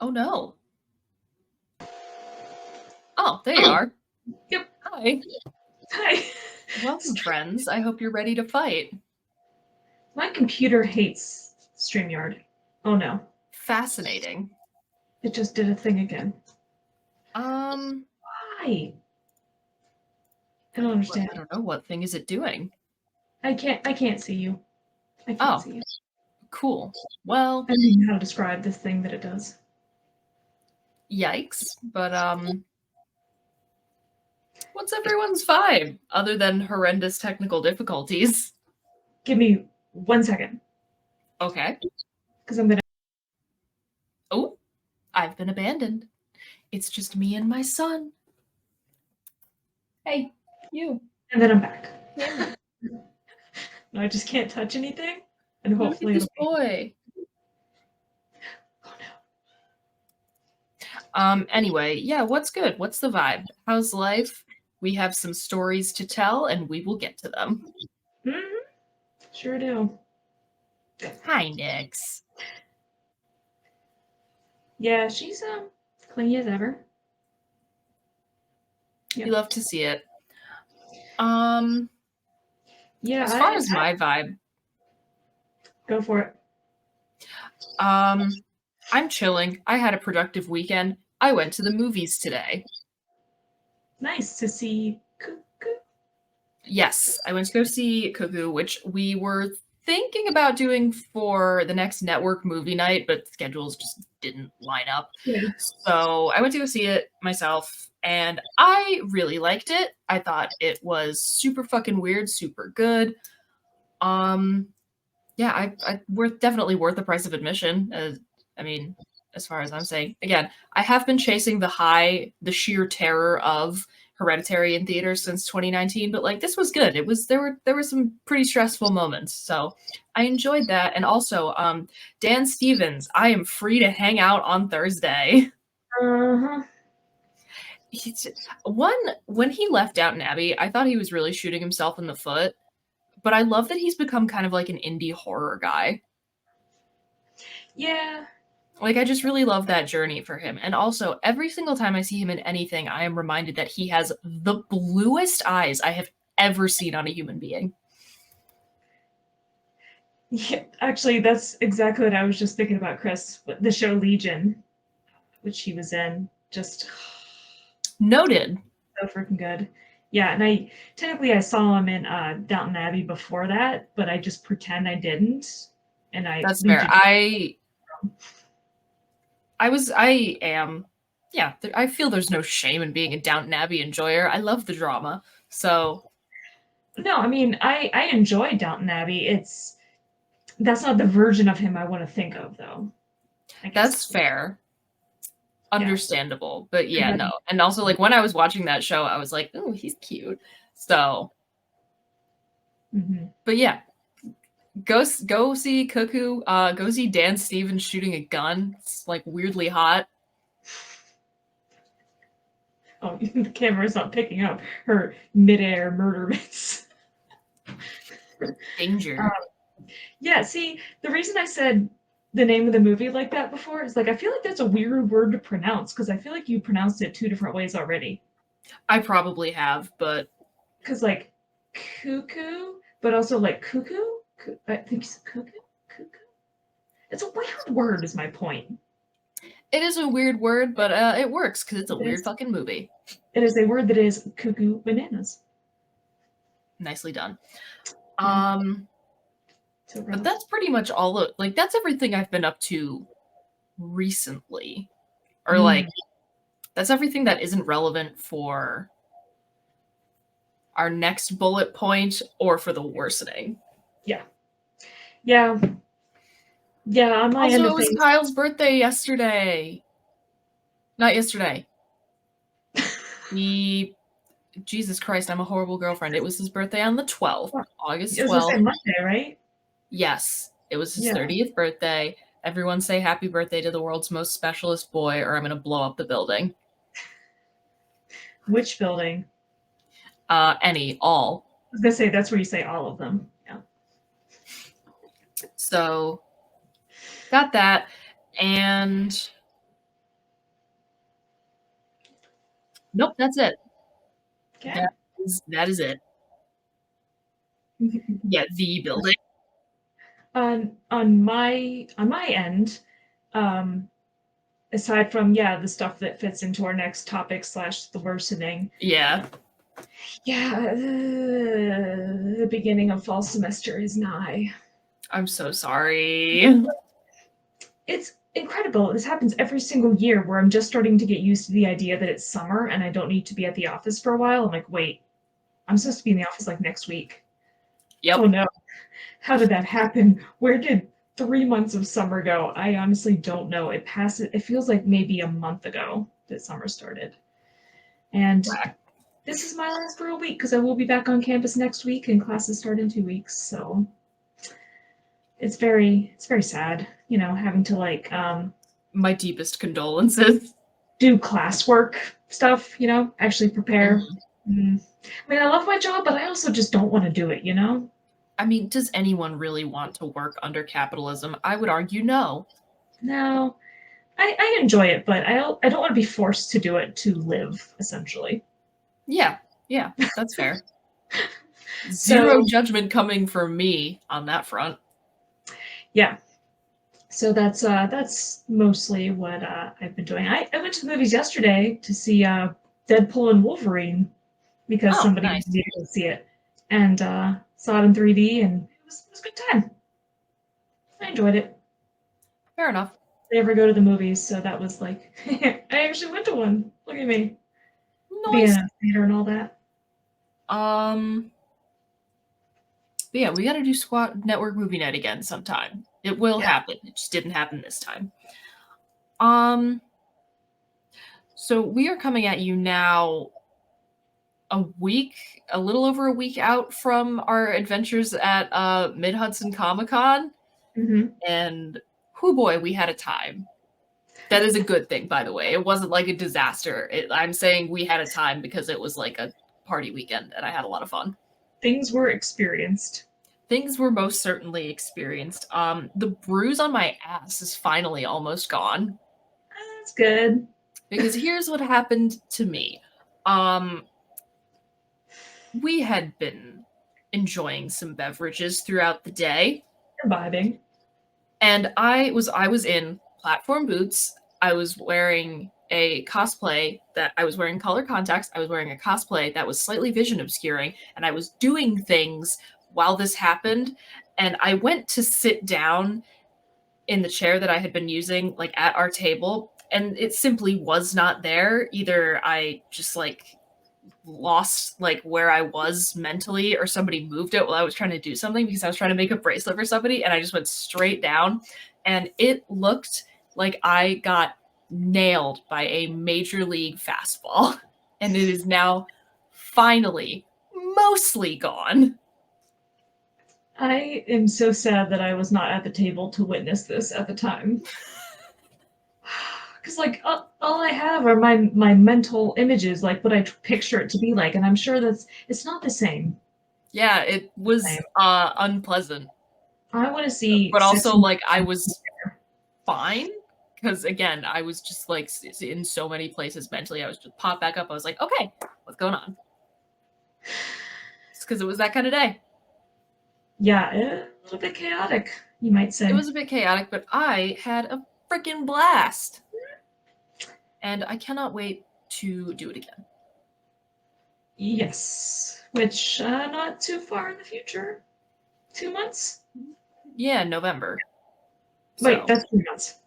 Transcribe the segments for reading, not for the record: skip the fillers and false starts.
Oh no. Oh, there you are. Yep. Hi. Hi. Welcome, friends. I hope you're ready to fight. My computer hates StreamYard. Oh no. Fascinating. It just did a thing again. Why? I don't understand. I don't know. What thing is it doing? I can't see you. I can't see you. Cool. Well, I don't know how to describe this thing that it does. Yikes. But what's everyone's vibe other than horrendous technical difficulties? Give me 1 second. Okay. Because I'm gonna. Oh, I've been abandoned. It's just me and my son. Hey, you. And then I'm back. Yeah. No, I just can't touch anything. And hopefully Look at this boy. Oh no. Anyway, yeah, what's good? What's the vibe? How's life? We have some stories to tell, and we will get to them. Mm-hmm. Sure do. Hi, Nix. Yeah, she's clingy as ever. Yep. You love to see it. Yeah. As far as my vibe, go for it. I'm chilling. I had a productive weekend. I went to the movies today. Nice to see Cuckoo. Yes, I went to go see Cuckoo, which we were thinking about doing for the next network movie night, but schedules just didn't line up. Yeah. So I went to go see it myself, and I really liked it. I thought it was super fucking weird, super good. Yeah, definitely worth the price of admission. I mean, as far as I'm saying, again, I have been chasing the sheer terror of Hereditary in theaters since 2019, but like this was good. There were some pretty stressful moments, so I enjoyed that. And also, Dan Stevens, I am free to hang out on Thursday. Uh-huh. When he left Downton Abbey, I thought he was really shooting himself in the foot. But I love that he's become kind of like an indie horror guy. Yeah. Like, I just really love that journey for him. And also, every single time I see him in anything, I am reminded that he has the bluest eyes I have ever seen on a human being. Yeah, actually, that's exactly what I was just thinking about, Chris. The show Legion, which he was in, just noted. So freaking good. Yeah, and I saw him in Downton Abbey before that, but I just pretend I didn't. And That's fair. I feel there's no shame in being a Downton Abbey enjoyer. I love the drama. So no, I mean I enjoy Downton Abbey. That's not the version of him I want to think of, though. That's fair. Understandable. But yeah, no. And also, like, when I was watching that show, I was like, oh, he's cute. So But yeah. Go see Cuckoo. Go see Dan Stevens shooting a gun. It's like weirdly hot. Oh, the camera's not picking up her midair murder mitts. Danger. Yeah, see, the reason I said the name of the movie like that before? It's like I feel like that's a weird word to pronounce because I feel like you pronounced it two different ways already. I probably have, but Because like cuckoo, but also like cuckoo. I think it's cuckoo. Cuckoo. It's a weird word. Is my point. it is a weird word, but it works because it's a It weird is. fucking movie. It is a word that is cuckoo bananas. Nicely done. Yeah. Um, So but rough. that's pretty much all of, like, that's everything I've been up to recently. Or like Mm, that's everything that isn't relevant for our next bullet point or for the worsening. yeah. Yeah. Yeah. On my end Also, of it was things. Kyle's birthday yesterday. Not yesterday. He, Jesus Christ, I'm a horrible girlfriend. It was his birthday on the 12th, I August was gonna say 12th. Monday, right? Yes, it was his Yeah. 30th birthday. Everyone say happy birthday to the world's most specialist boy, or I'm going to blow up the building. Which building? All. I was gonna say that's where you say all of them. Yeah. So, got that. And nope, that's it. Okay. That is it. Yeah, the building. On my end, um, aside from the stuff that fits into our next topic slash the worsening, Yeah, the beginning of fall semester is nigh. I'm so sorry. It's incredible. This happens every single year where I'm just starting to get used to the idea that it's summer and I don't need to be at the office for a while. I'm like, wait, I'm supposed to be in the office like next week. Oh Yep. no, how did that happen? Where did 3 months of summer go? I honestly don't know. It feels like maybe a month ago that summer started. And this is my last real week because I will be back on campus next week and classes start in 2 weeks. So it's very sad, having to My deepest condolences. do classwork stuff, actually prepare. Mhm. I mean, I love my job, but I also just don't want to do it. I mean, does anyone really want to work under capitalism? I would argue no. No, I enjoy it, but I don't want to be forced to do it to live, essentially. Yeah, yeah, that's fair. Zero So judgment coming from me on that front. yeah, so that's mostly what I've been doing. I went to the movies yesterday to see Deadpool and Wolverine because Oh, somebody nice. wanted me to go see it, and saw it in 3D, and it was a good time. I enjoyed it. Fair enough. I never go to the movies, so that was like I actually went to one. Look at me being Nice. a theater and all that. Um, but yeah, we got to do Squat Network Movie Night again sometime. It will Yeah. happen. It just didn't happen this time. Um, so we are coming at you now a little over a week out from our adventures at Mid-Hudson Comic Con, Hmm. and whoo boy, we had a time. That is a good thing, by the way. It wasn't like a disaster. I'm saying we had a time because it was like a party weekend, and I had a lot of fun. Things were experienced. Things were most certainly experienced. The bruise on my ass is finally almost gone. That's good. Because here's what happened to me. Um, we had been enjoying some beverages throughout the day, Vibing. and I was in platform boots. I was wearing a cosplay that I was wearing color contacts. I was wearing a cosplay that was slightly vision obscuring, and I was doing things while this happened. And I went to sit down in the chair that I had been using, like at our table, and it simply was not there. Either I just like lost like where I was mentally, or somebody moved it while I was trying to do something because I was trying to make a bracelet for somebody, and I just went straight down, and it looked like I got nailed by a major league fastball, and it is now finally mostly gone. I am so sad that I was not at the table to witness this at the time. Because all I have are my mental images, like what I picture it to be like, and I'm sure it's not the same. Yeah, it was Same. unpleasant. I want to see But also sexy. like I was fine. Because again, I was just like in so many places mentally. I was just popped back up. I was like, okay, what's going on? It's because it was that kind of day. Yeah, a little bit chaotic, you might say. It was a bit chaotic, but I had a freaking blast. And I cannot wait to do it again. Yes, which not too far in the future. 2 months? Yeah, November. Wait, So. that's 3 months.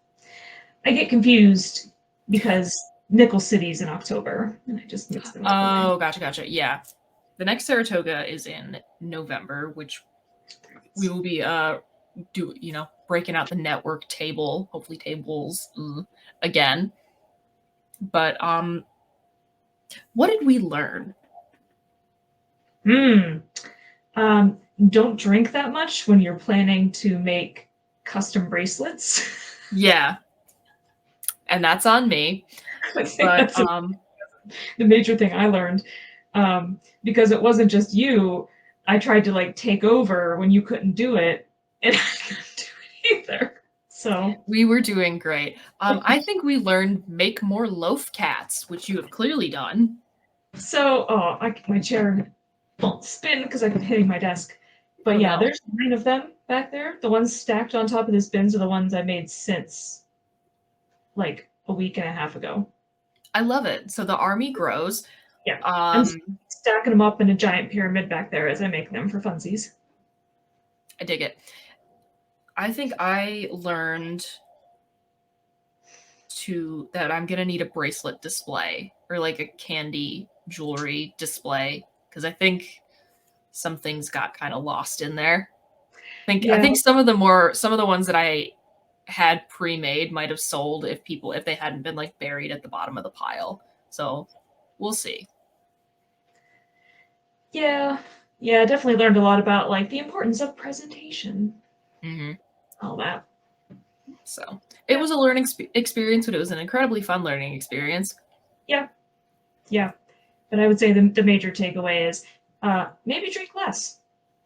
I get confused because Nickel City's in October, and I just mix them up. Oh, gotcha. Yeah. The next Saratoga is in November, which we will be breaking out the network table, hopefully tables again. But what did we learn? Don't drink that much when you're planning to make custom bracelets. Yeah. And that's on me. I think But that's the major thing I learned. Because it wasn't just you. I tried to like take over when you couldn't do it, and I couldn't do it either. So we were doing great. I think we learned make more loaf cats, which you have clearly done. So, my chair won't spin because I keep hitting my desk. But Oh, yeah, no. there's 9 of them back there. The ones stacked on top of this bins are the ones I made since like a week and a half ago. I love it. So the army grows. Yeah, I'm stacking them up in a giant pyramid back there as I make them for funsies. I dig it. I think I learned that I'm gonna need a bracelet display or like a candy jewelry display because I think some things got kind of lost in there. I think some of the ones that I had pre-made might have sold if they hadn't been like buried at the bottom of the pile. So we'll see. Yeah, definitely learned a lot about like the importance of presentation. Mm-hmm. All that. So it was a learning experience, but it was an incredibly fun learning experience. Yeah. But I would say the major takeaway is maybe drink less.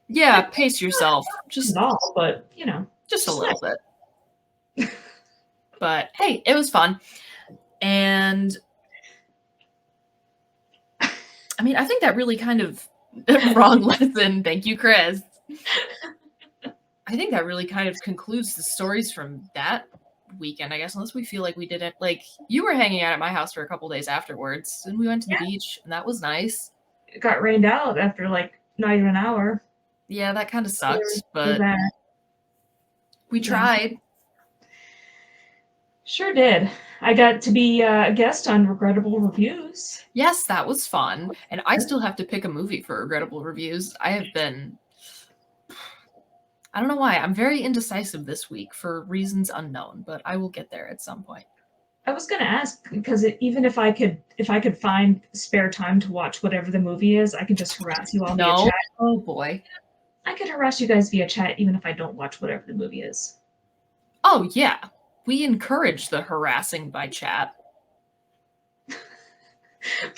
Yeah, pace yourself. Just all, but just a little bit. But hey, it was fun. And I mean, I think that really kind of wrong lesson. Thank you, Chris. I think that really kind of concludes the stories from that weekend, I guess, unless we feel like we didn't. Like, you were hanging out at my house for a couple days afterwards, and we went to the beach, and that was nice. It got rained out after like not even an hour. Yeah, that kind of sucked, but we tried. Sure did. I got to be a guest on Regrettable Reviews. Yes, that was fun. And I still have to pick a movie for Regrettable Reviews. I don't know why. I'm very indecisive this week for reasons unknown, but I will get there at some point. I was going to ask because even if I could find spare time to watch whatever the movie is, I could just harass you all via chat. Oh boy. I could harass you guys via chat even if I don't watch whatever the movie is. Oh yeah. We encourage the harassing by chat.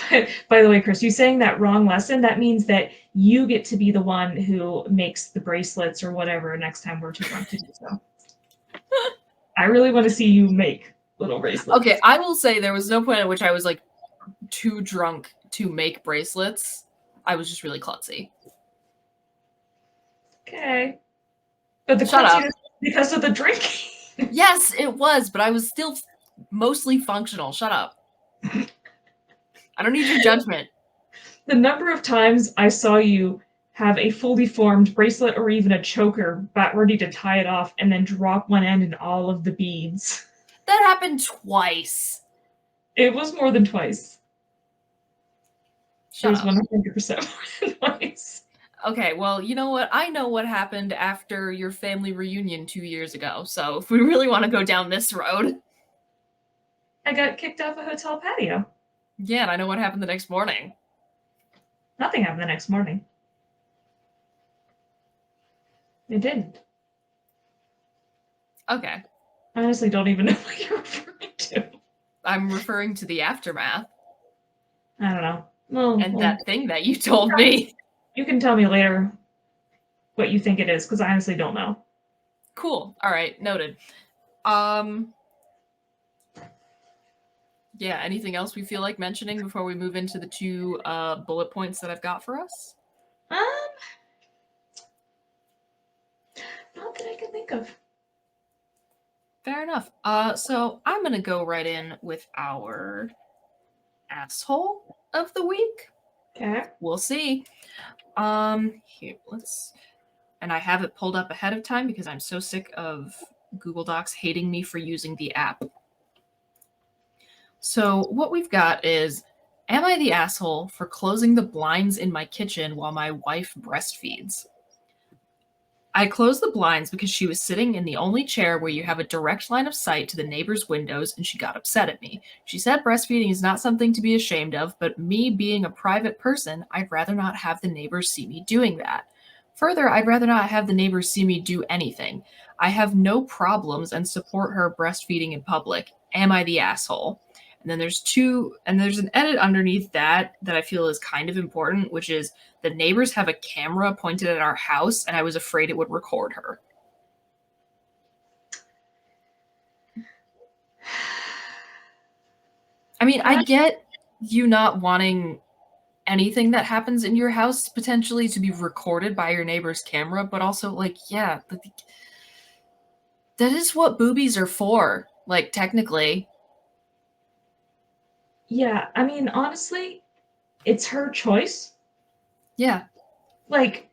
But, by the way, Chris, you saying that wrong lesson, that means that you get to be the one who makes the bracelets or whatever next time we're too drunk to do so. I really want to see you make little bracelets. Okay, I will say there was no point at which I was like too drunk to make bracelets. I was just really klutzy. Okay. But the Shut up. Because of the drinking. Yes, it was, but I was still mostly functional. Shut up. I don't need your judgment. The number of times I saw you have a fully formed bracelet or even a choker about ready to tie it off and then drop one end in all of the beads. That happened twice. It was more than twice. Shut up. 100% more than twice. Okay, well, you know what? I know what happened after your family reunion 2 years ago. So if we really want to go down this road. I got kicked off a hotel patio. Yeah, and I know what happened the next morning. Nothing happened the next morning. It didn't. Okay. I honestly don't even know what you're referring to. I'm referring to the aftermath. I don't know. That thing that you told me. You can tell me later what you think it is, because I honestly don't know. Cool. All right. Noted. Um, yeah, anything else we feel like mentioning before we move into the two bullet points that I've got for us? Um, not that I can think of. Fair enough. So I'm gonna go right in with our asshole of the week. Okay. We'll see. Here, and I have it pulled up ahead of time because I'm so sick of Google Docs hating me for using the app. So what we've got is, am I the asshole for closing the blinds in my kitchen while my wife breastfeeds? I closed the blinds because she was sitting in the only chair where you have a direct line of sight to the neighbor's windows, and she got upset at me. She said breastfeeding is not something to be ashamed of, but me being a private person, I'd rather not have the neighbors see me doing that. Further, I'd rather not have the neighbors see me do anything. I have no problems and support her breastfeeding in public. Am I the asshole? And then there's an edit underneath that I feel is kind of important, which is, the neighbors have a camera pointed at our house, and I was afraid it would record her. I mean, I get you not wanting anything that happens in your house potentially to be recorded by your neighbor's camera, but also, like, yeah, that is what boobies are for, like, technically. Yeah, I mean, honestly, it's her choice. Yeah. Like,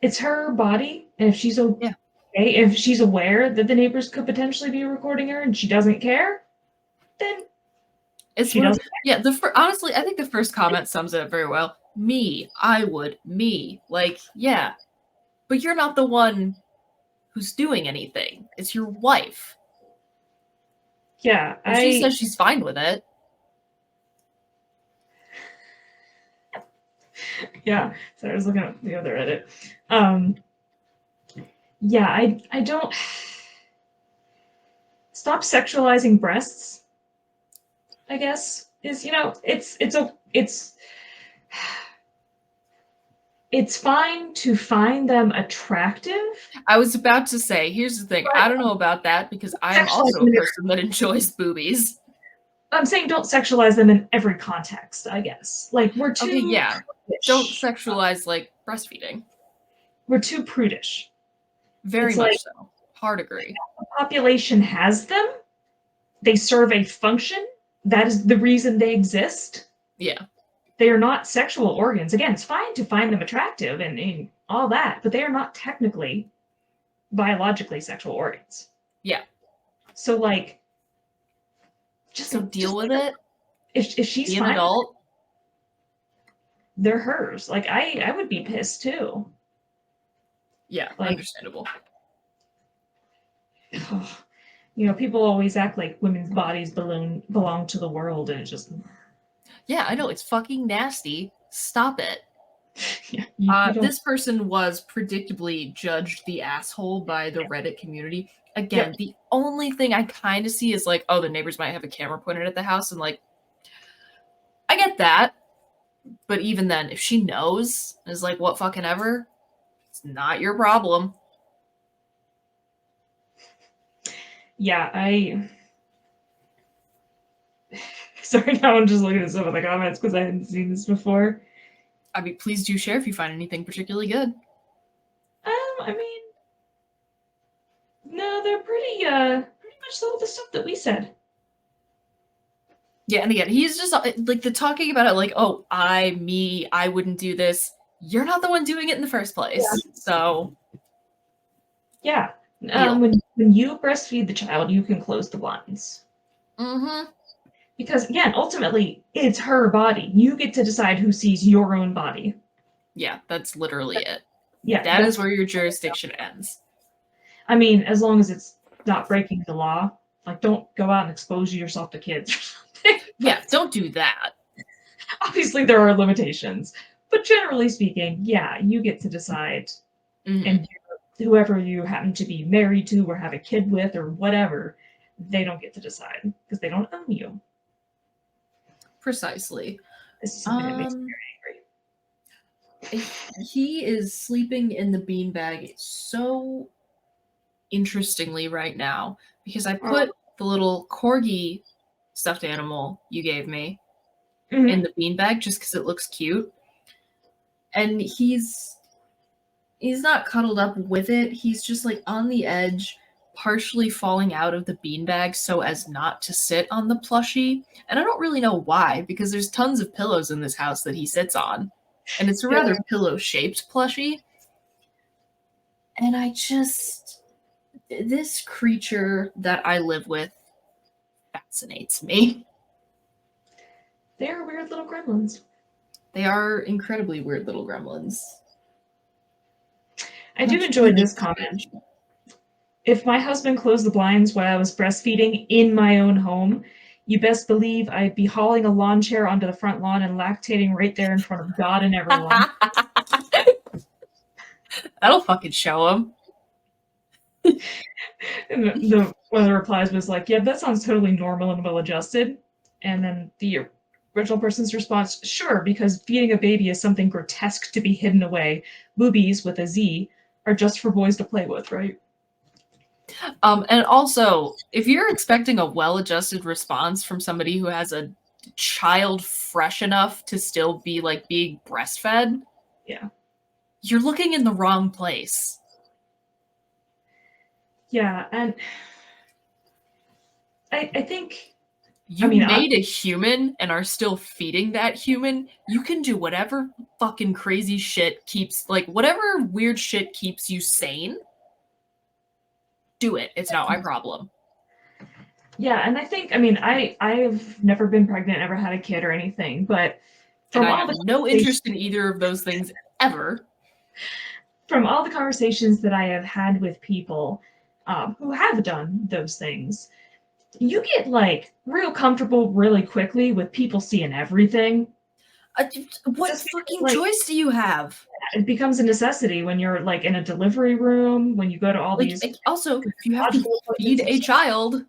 it's her body, and if she's okay, Yeah. if she's aware that the neighbors could potentially be recording her and she doesn't care, then It's she one of, doesn't. yeah, honestly, I think the first comment sums it up very well. Me, I would, me. Like, yeah. But you're not the one who's doing anything. It's your wife. Yeah, If she says she's fine with it. Yeah, so I was looking at the other edit. Yeah, I don't stop sexualizing breasts, I guess, is, it's fine to find them attractive. I was about to say, here's the thing. I don't know about that because I am Sexualize also them a in person that enjoys boobies. I'm saying don't sexualize them in every context, I guess. Like, Okay, yeah. Don't prudish. sexualize, like, breastfeeding. We're too prudish. Very It's like much so. Hard agree. the population has them. They serve a function. That is the reason they exist. Yeah. They are not sexual organs. Again, it's fine to find them attractive and all that, but they are not technically biologically sexual organs. Yeah. So, like, just deal with it. If she's Be an fine, adult. they're hers. Like, I would be pissed too. Yeah, Like, understandable. People always act like women's bodies belong to the world, and it just. Yeah, I know, it's fucking nasty. Stop it. Yeah, you don't. This person was predictably judged the asshole by the Reddit community. Again, Yep. the only thing I kind of see is like, oh, the neighbors might have a camera pointed at the house, and like, I get that. But even then, if she knows, is like, what fucking ever, it's not your problem. Yeah, sorry, now I'm just looking at some of the comments because I hadn't seen this before. I mean, please do share if you find anything particularly good. I mean, no, they're pretty much some of the stuff that we said. Yeah, and again, he's just like the talking about it like, oh, I wouldn't do this. You're not the one doing it in the first place. Yeah. So yeah. When you breastfeed the child, you can close the blinds. Mm-hmm. Because again, ultimately, it's her body. You get to decide who sees your own body. Yeah, that's literally it. Yeah. That is where your jurisdiction ends. I mean, as long as it's not breaking the law. Like, don't go out and expose yourself to kids. Yeah, don't do that. Obviously, there are limitations. But generally speaking, yeah, you get to decide. Mm-hmm. And whoever you happen to be married to or have a kid with or whatever, they don't get to decide because they don't own you. Precisely. This is something that makes me very angry. He is sleeping in the beanbag so interestingly right now because I Oh. put the little corgi stuffed animal you gave me in Mhm. the beanbag just because it looks cute. And he's not cuddled up with it. He's just like on the edge, partially falling out of the beanbag so as not to sit on the plushie. And I don't really know why, because there's tons of pillows in this house that he sits on. And it's a Yeah. rather pillow-shaped plushie. And this creature that I live with fascinates me. They are weird little gremlins. They are incredibly weird little gremlins. I do Much enjoy needed this comment. change. If my husband closed the blinds while I was breastfeeding in my own home, you best believe I'd be hauling a lawn chair onto the front lawn and lactating right there in front of God and everyone. That'll fucking show him. And one of the replies was like, "Yeah, that sounds totally normal and well adjusted." And then the original person's response, "Sure, because feeding a baby is something grotesque to be hidden away. Boobies with a Z are just for boys to play with, right?" And also, if you're expecting a well-adjusted response from somebody who has a child fresh enough to still be like being breastfed, Yeah. you're looking in the wrong place. Yeah, and I think You made a human and are still feeding that human. You can do whatever fucking crazy shit keeps, like, whatever weird shit keeps you sane. Do it. It's not my problem. yeah, and I think, I mean, I've never been pregnant, never had a kid or anything, but And from I all have the no interest in either of those things ever. from all the conversations that I have had with people who have done those things, you get like real comfortable really quickly with people seeing everything. What Just because, fucking like, choice do you have? it becomes a necessity when you're like in a delivery room, when you go to all Like, these also, if you have to logical appointments feed and a stuff. child,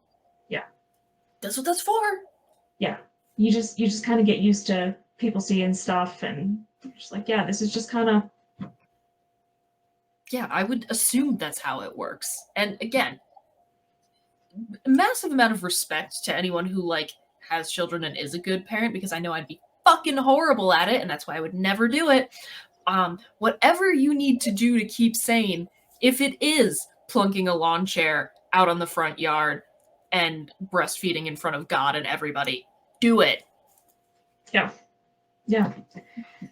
Yeah, that's what that's for. yeah. You just kind of get used to people seeing stuff and just like, yeah, this is just kind of. Yeah, I would assume that's how it works. And again, massive amount of respect to anyone who like has children and is a good parent, because I know I'd be fucking horrible at it and that's why I would never do it. Whatever you need to do to keep sane, if it is plunking a lawn chair out on the front yard and breastfeeding in front of God and everybody, do it. Yeah. Yeah.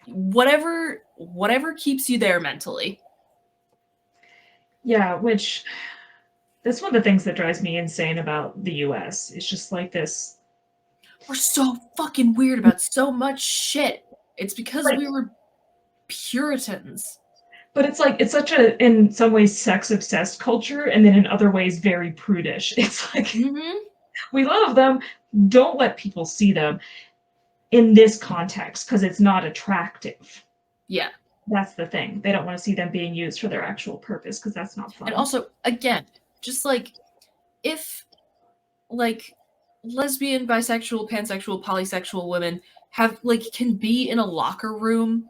Whatever keeps you there mentally. Yeah, which that's one of the things that drives me insane about the US. It's just like this. We're so fucking weird about so much shit. It's because Right. we were Puritans. But it's like it's such a, in some ways, sex obsessed culture, and then in other ways very prudish. It's like Mm-hmm. we love them, don't let people see them in this context because it's not attractive. Yeah. That's the thing. They don't want to see them being used for their actual purpose because that's not And fun. also, again, just like if like lesbian, bisexual, pansexual, polysexual women have like can be in a locker room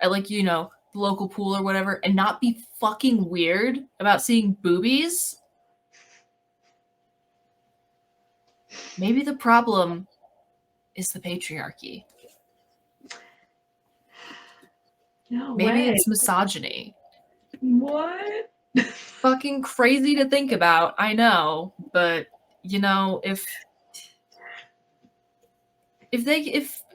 at like, you know, the local pool or whatever and not be fucking weird about seeing boobies, maybe the problem is the patriarchy. No Maybe way. it's misogyny. What? Fucking crazy to think about, I know, but you know, if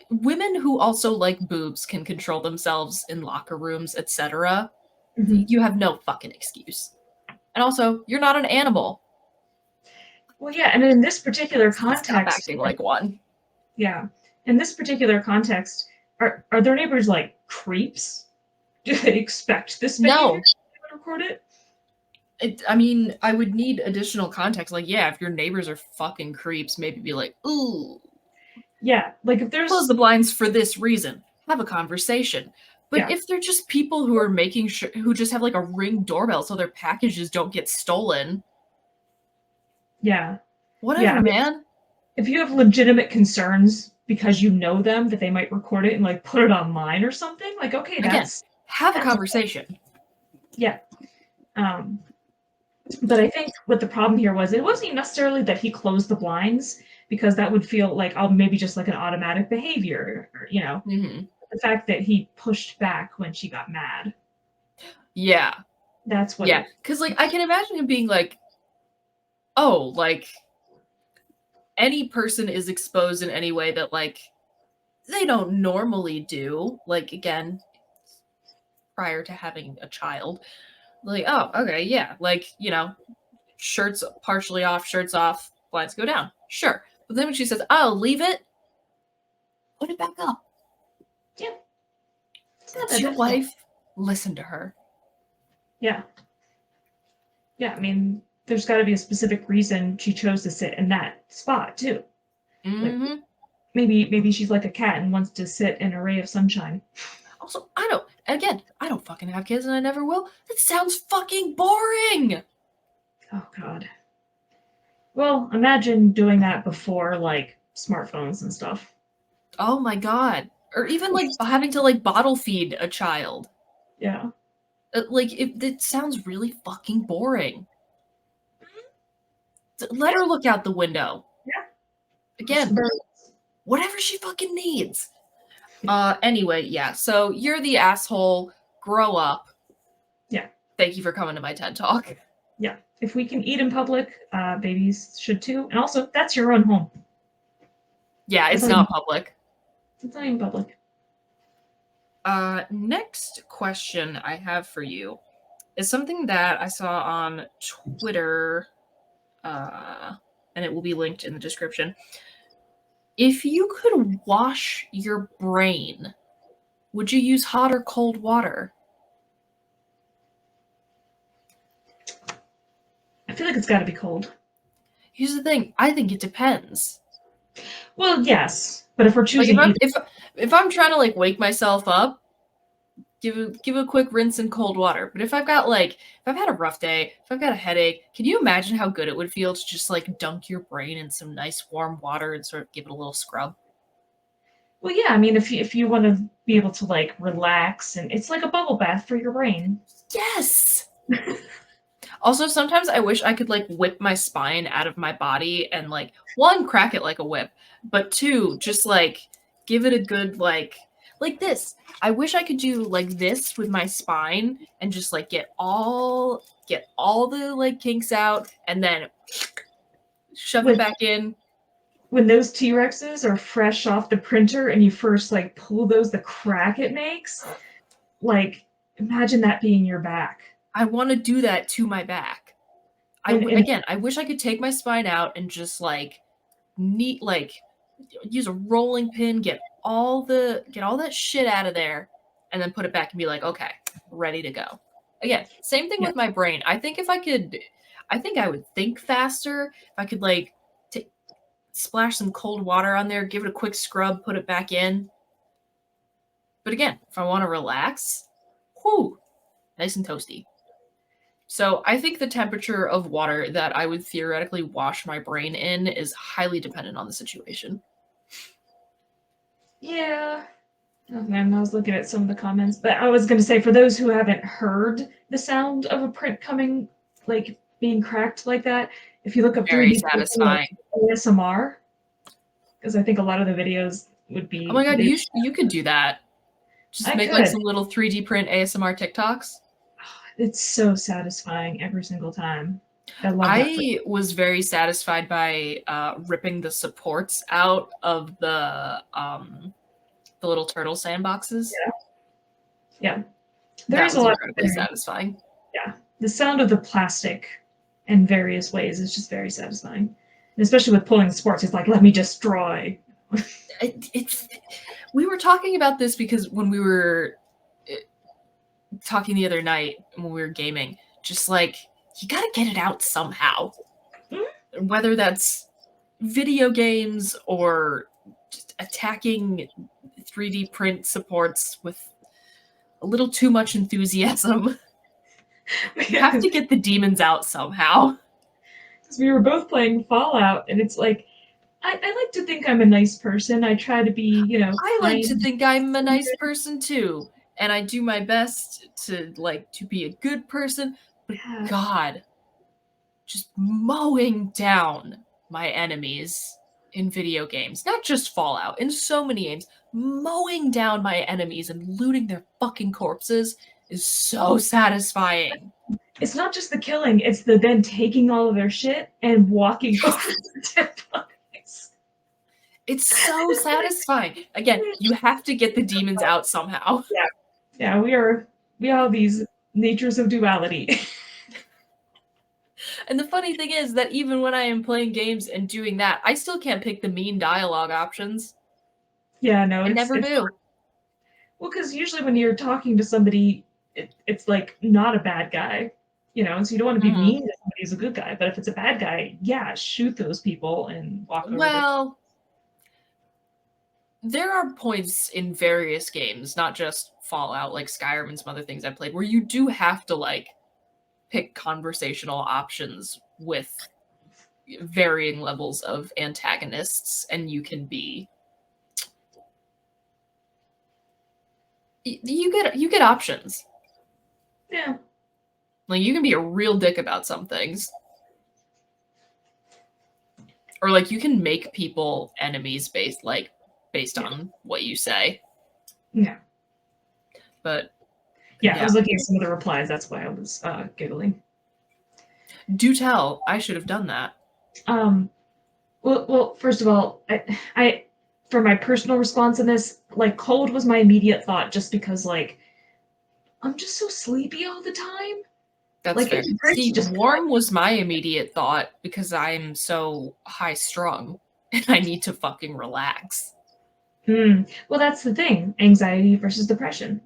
women who also like boobs can control themselves in locker rooms, etc., Mhm. you have no fucking excuse. And also, you're not an animal. Well, yeah, and in this particular Stop context, acting like one. yeah, in this particular context, are their neighbors like creeps? Do they expect this behavior No. to record it? I mean, I would need additional context. Like, yeah, if your neighbors are fucking creeps, maybe be like, ooh, Yeah, like if close there's, the blinds for this reason. Have a conversation. But yeah, if they're just people who are making sure, who just have like a Ring doorbell so their packages don't get stolen, yeah, yeah. whatever, I mean, man. if you have legitimate concerns because you know them that they might record it and like put it online or something, like okay, Again, that's have a that's conversation. yeah. Um, But I think what the problem here was, it wasn't even necessarily that he closed the blinds, because that would feel like, oh, maybe just like an automatic behavior, or, Mm-hmm. the fact that he pushed back when she got mad. Yeah. That's what Yeah. it. Because, like, I can imagine him being like, oh, like, any person is exposed in any way that, like, they don't normally do. Like, again, prior to having a child. Like, oh, okay, yeah. Like, shirts partially off, shirts off, blinds go down. Sure. But then when she says, "I'll leave it," put it back up. Yeah, it's not That's that your difficult. wife. Listen to her. Yeah, yeah. I mean, there's got to be a specific reason she chose to sit in that spot too. Like, Mm-hmm. maybe she's like a cat and wants to sit in a ray of sunshine. Also, I don't fucking have kids and I never will. That sounds fucking boring. Oh God. Well, imagine doing that before like smartphones and stuff. Oh my God. Or even like having to like bottle feed a child. Yeah. Like, it sounds really fucking boring. Let Yeah. her look out the window. Yeah. Watch the Again, birds. whatever she fucking needs. Anyway, yeah. So you're the asshole. Grow up. Yeah. Thank you for coming to my TED Talk. Yeah. If we can eat in public, babies should too. And also, that's your own home. Yeah, That's it's not even, not public. it's not even public. Next question I have for you is something that I saw on Twitter, and it will be linked in the description. If you could wash your brain, would you use hot or cold water? I feel like it's got to be cold. Here's the thing. I think it depends. Well, yes, but if we're Like if choosing I'm either, if I'm trying to like wake myself up, give a quick rinse in cold water. But if I've had a rough day, if I've got a headache, can you imagine how good it would feel to just like dunk your brain in some nice warm water and sort of give it a little scrub? well, yeah, I mean, if you want to be able to like relax, and it's like a bubble bath for your brain. Yes. Also, sometimes I wish I could like whip my spine out of my body and like one, crack it like a whip, but two, just like give it a good like this. I wish I could do like this with my spine and just like get all the like kinks out and then shove it When back in. when those T-Rexes are fresh off the printer and you first like pull those, the crack it makes, like imagine that being your back. I want to do that to my back. And Again, I wish I could take my spine out and just like neat like use a rolling pin, get all that shit out of there, and then put it back and be like, okay, ready to go. Again, same thing yeah, with my brain. I think I would think faster if I could like splash some cold water on there, give it a quick scrub, put it back in. But again, if I want to relax, whoo, nice and toasty. So I think the temperature of water that I would theoretically wash my brain in is highly dependent on the situation. yeah. Oh man, I was looking at some of the comments, but I was going to say, for those who haven't heard the sound of a print coming, like being cracked like that, if you look up Very 3D satisfying. ASMR, because I think a lot of the videos would Oh my be, god, you could do that. Just I make like could. some little 3D print ASMR TikToks. It's so satisfying every single time. I love that. I was very satisfied by ripping the supports out of the little turtle sandboxes. Yeah, yeah. There That is a was lot. incredibly satisfying. Yeah, the sound of the plastic in various ways is just very satisfying, and especially with pulling the sports. It's like, let me destroy. It's we were talking about this because when we were talking the other night when we were gaming, just like you got to get it out somehow. Mhm. Whether that's video games or just attacking 3D print supports with a little too much enthusiasm. You Yeah, have to get the demons out somehow. because we were both playing Fallout, and it's like, I like to think I'm a nice person. I try to be, I like to kind. think I'm a nice person too, and I do my best to be a good person, but Yeah, god, just mowing down my enemies in video games, not just Fallout, in so many games, mowing down my enemies and looting their fucking corpses is so satisfying. It's not just the killing, it's the then taking all of their shit and walking over to dead bodies. It's so satisfying. Again, you have to get the demons out somehow. Yeah, we have these natures of duality. And the funny thing is that even when I am playing games and doing that, I still can't pick the mean dialogue options. Yeah, no, I never do. Well, because usually when you're talking to somebody, it's like not a bad guy, you know, so you don't want to be mean to somebody who's a good guy. But if it's a bad guy, yeah, shoot those people and walk over there. Well, there are points in various games, not just Fallout, like Skyrim and some other things I played, where you do have to like pick conversational options with varying levels of antagonists, and you can be you get options. Yeah. Like you can be a real dick about some things. Or like you can make people enemies based on what you say. Yeah. But yeah, I was looking at some of the replies. That's why I was giggling. Do tell, I should have done that. Well, first of all, I for my personal response in this, like cold was my immediate thought, just because like I'm just so sleepy all the time. That's like, fair. See, warm was my immediate thought because I'm so high strung and I need to fucking relax. Well, that's the thing: anxiety versus depression.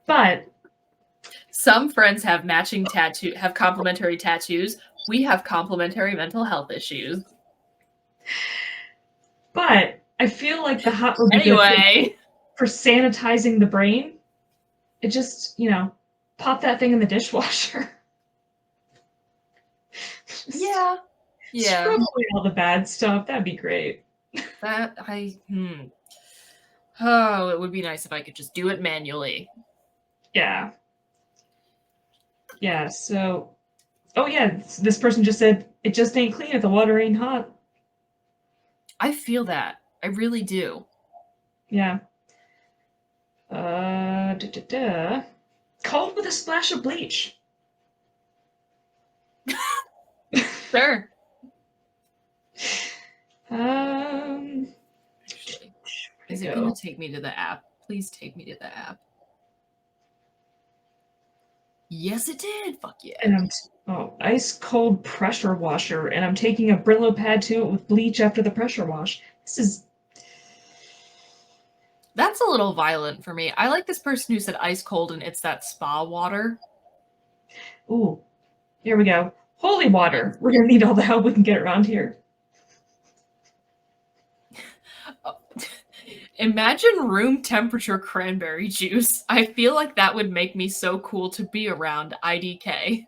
But some friends have complementary tattoos. We have complementary mental health issues. But I feel like the hot would be good for sanitizing the brain. It just, pop that thing in the dishwasher. Yeah. Scrub away all the bad stuff. That'd be great. Oh, it would be nice if I could just do it manually. Yeah. Yeah, so oh yeah, this person just said it just ain't clean if the water ain't hot. I feel that. I really do. Yeah. Cold with a splash of bleach. Sure. Actually, is it going to take me to the app? Please take me to the app. Yes, it did. Fuck yeah. And ice cold pressure washer, and I'm taking a Brillo pad to it with bleach after the pressure wash. That's a little violent for me. I like this person who said ice cold and it's that spa water. Ooh, here we go. Holy water. We're gonna need all the help we can get around here. Imagine room temperature cranberry juice. I feel like that would make me so cool to be around IDK.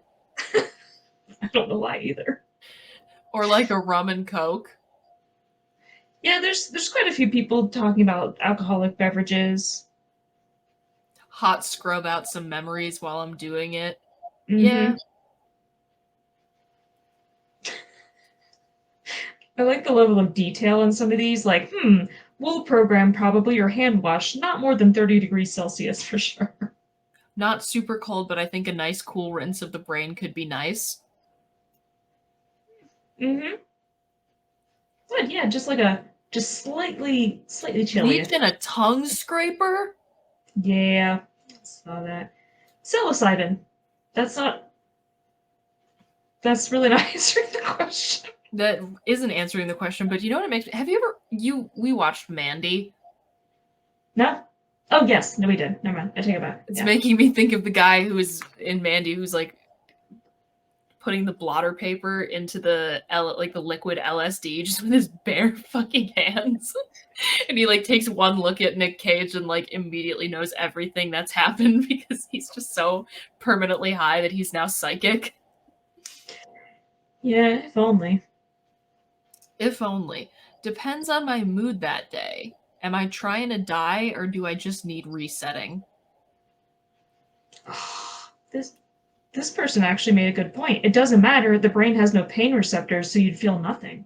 I don't know why either. Or like a rum and coke. Yeah, there's quite a few people talking about alcoholic beverages. Hot scrub out some memories while I'm doing it. Mm-hmm. Yeah. I like the level of detail in some of these, like, wool program probably, or hand wash, not more than 30 degrees Celsius for sure. Not super cold, but I think a nice cool rinse of the brain could be nice. Mm-hmm. But yeah, just slightly chilly. Bleach and a tongue scraper? Yeah, I saw that. Psilocybin. That's really not answering the question. That isn't answering the question, but you know what it makes me... Have you ever... We watched Mandy? No? Oh, yes. No, we did. Never mind. I take it back. It's making me think of the guy who is in Mandy who's, like, putting the blotter paper into the liquid LSD just with his bare fucking hands. And he, like, takes one look at Nick Cage and, like, immediately knows everything that's happened because he's just so permanently high that he's now psychic. Yeah, if only. If only. Depends on my mood that day. Am I trying to die or do I just need resetting? This This person actually made a good point. It doesn't matter. The brain has no pain receptors, so you'd feel nothing.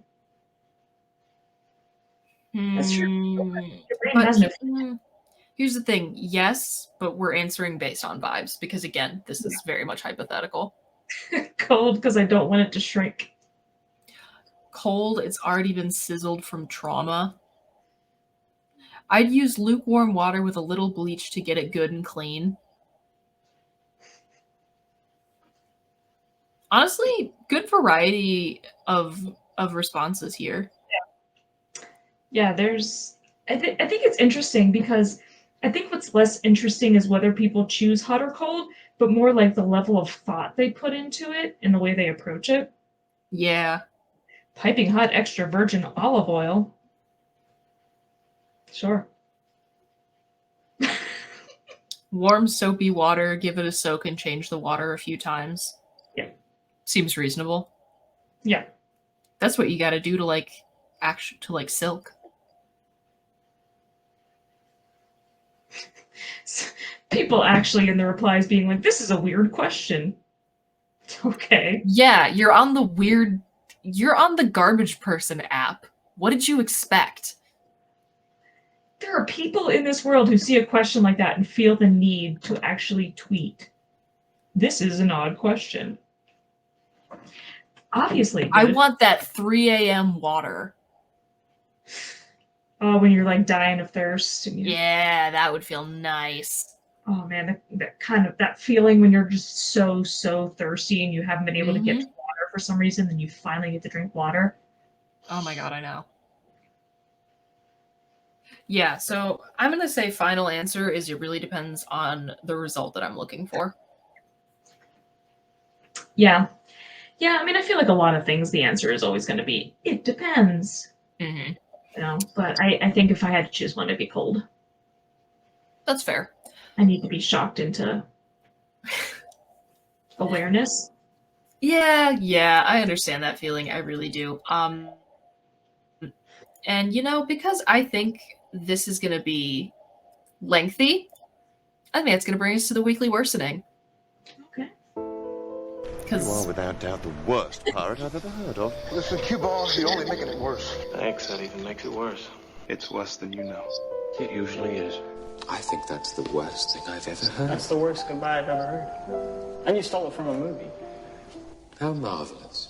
That's true. Your brain But has no here's the thing. Yes, but we're answering based on vibes because, again, this is very much hypothetical. cold because I don't want it to shrink. Cold, it's already been sizzled from trauma. I'd use lukewarm water with a little bleach to get it good and clean. Honestly, good variety of responses here. Yeah, there's. I think it's interesting because I think what's less interesting is whether people choose hot or cold, but more like the level of thought they put into it and the way they approach it. Yeah. Piping hot extra virgin olive oil. Sure. Warm soapy water, give it a soak and change the water a few times. Yeah. Seems reasonable. Yeah. That's what you got to do to like silk. People actually in the replies being like, this is a weird question. Okay. Yeah, you're on the garbage person app. What did you expect? There are people in this world who see a question like that and feel the need to actually tweet. This is an odd question. Obviously, good. I want that 3 a.m. water. Oh, when you're like dying of thirst. And yeah, that would feel nice. Oh man, that feeling when you're just so thirsty and you haven't been able to get to water for some reason, then you finally get to drink water. Oh my god, I know. Yeah, so I'm going to say final answer is it really depends on the result that I'm looking for. Yeah. Yeah, I mean, I feel like a lot of things the answer is always going to be, it depends. Mm-hmm. You know, but I think if I had to choose one, it'd be cold. That's fair. I need to be shocked into awareness. Yeah, I understand that feeling. I really do. And because I think this is going to be lengthy, I think it's going to bring us to the weekly worsening. Okay. You are without doubt the worst pirate I've ever heard of. Listen, cue ball, you're only making it worse. Thanks, that even makes it worse. It's worse than you know. It usually is. I think that's the worst thing I've ever heard. That's the worst goodbye I've ever heard. And you stole it from a movie. How marvelous.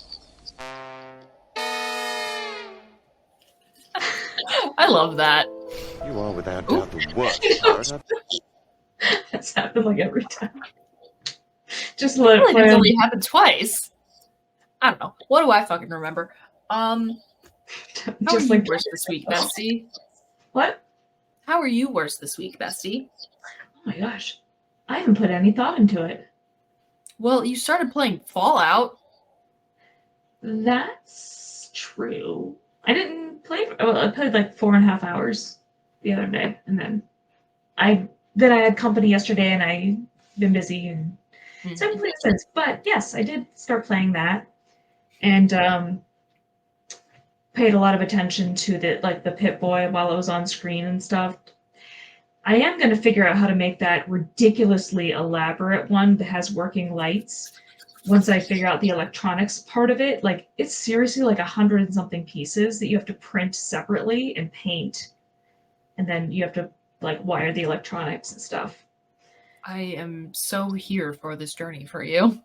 I love that. You are without doubt the worst pirate I've That's happened like every time. Just let I it feel like it's only happened twice. I don't know. What do I fucking remember? How are you worse this week, Bestie? What? How are you worse this week, Bestie? Oh my gosh. I haven't put any thought into it. Well, you started playing Fallout. That's true. I didn't play. I played like 4.5 hours the other day, and then I had company yesterday, and I've been busy, and so I haven't played since. But yes, I did start playing that, and paid a lot of attention to the Pip-Boy while it was on screen and stuff. I am going to figure out how to make that ridiculously elaborate one that has working lights. Once I figure out the electronics part of it, like it's seriously like 100 and something pieces that you have to print separately and paint, and then you have to like wire the electronics and stuff. I am so here for this journey for you.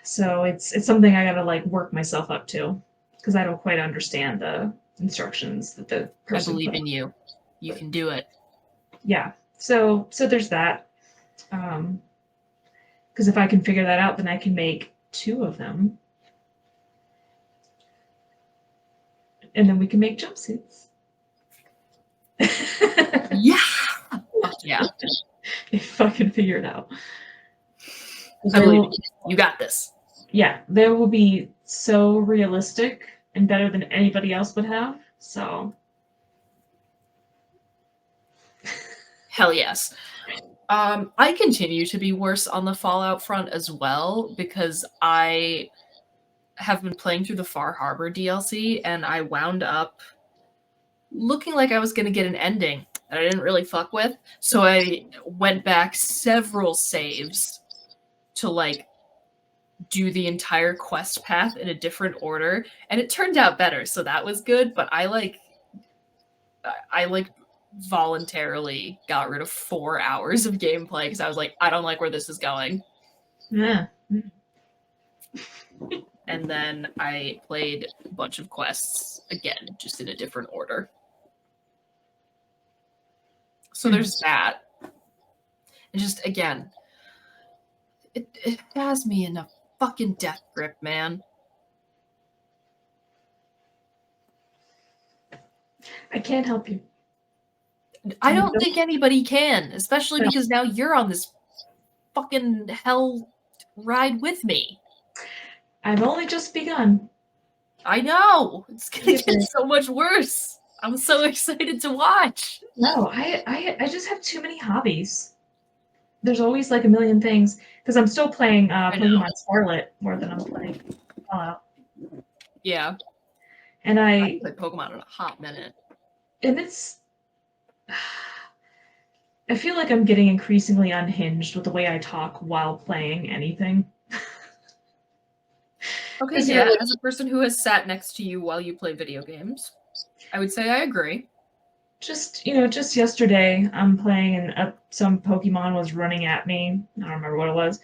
So it's something I gotta like work myself up to, because I don't quite understand the instructions that the person. I believe in you. You can do it. Yeah. So there's that. Because if I can figure that out, then I can make 2 of them. And then we can make jumpsuits. Yeah. Yeah. If I can figure it out. I believe you got this. Yeah, they will be so realistic and better than anybody else would have. So. Hell yes. I continue to be worse on the Fallout front as well because I have been playing through the Far Harbor DLC and I wound up looking like I was going to get an ending that I didn't really fuck with. So I went back several saves to like do the entire quest path in a different order, and it turned out better, so that was good. But I voluntarily got rid of 4 hours of gameplay because I was like, I don't like where this is going. Yeah. And then I played a bunch of quests again, just in a different order. So there's that. And just, again, it has me in a fucking death grip, man. I can't help you. I don't think anybody can, especially No. because now you're on this fucking hell ride with me. I've only just begun. I know. It's gonna Yes, get sir. so much worse. I'm so excited to watch. No, I just have too many hobbies. There's always like a million things because I'm still playing know. Pokemon Scarlet more than I'm playing Fallout. Yeah. And I played Pokemon in a hot minute. and it's I feel like I'm getting increasingly unhinged with the way I talk while playing anything. Okay, 'Cause, you yeah, know, as a person who has sat next to you while you play video games, I would say I agree. just yesterday I'm playing and some Pokemon was running at me. I don't remember what it was.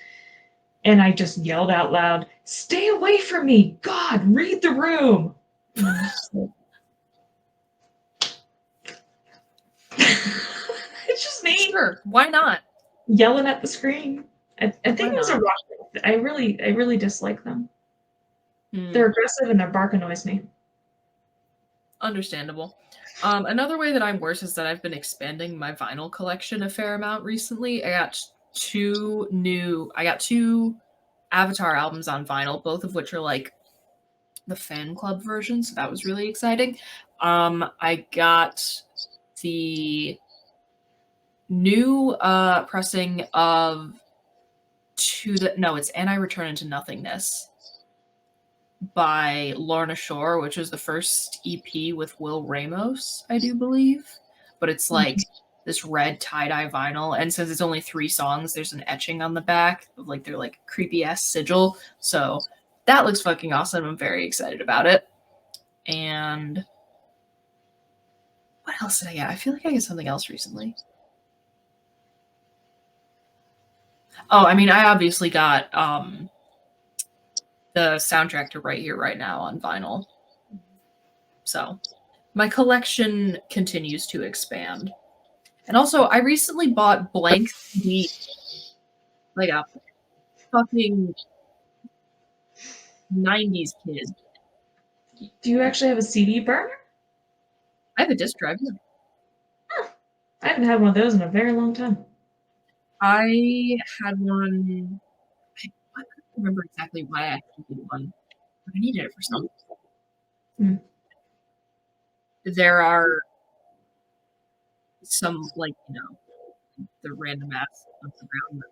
And I just yelled out loud, "Stay away from me! God, read the room!" And I was just like, it's just me Sure, why not? yelling at the screen. I think Why it was a not? rock. I really dislike them. Hmm, They're aggressive and their bark annoys me. understandable. Another way that I'm worse is that I've been expanding my vinyl collection a fair amount recently. I got two Avatar albums on vinyl, both of which are like the fan club version, so that was really exciting. I got the new pressing of it's And I Return Into Nothingness by Lorna Shore, which was the first EP with Will Ramos, I do believe. But it's like this red tie-dye vinyl, and since it's only 3 songs, there's an etching on the back of like their like creepy ass sigil. So that looks fucking awesome. I'm very excited about it. And what else did I get? I feel like I got something else recently. Oh, I mean, I obviously got the soundtrack to Right Here, Right Now on vinyl. So my collection continues to expand. And also, I recently bought blank CD, like a fucking 90s kid. Do you actually have a CD burner? I have a disc drive. I haven't had one of those in a very long time. I had one. I don't remember exactly why I actually did one, but I needed it for something. There are some, like, the random ass on the ground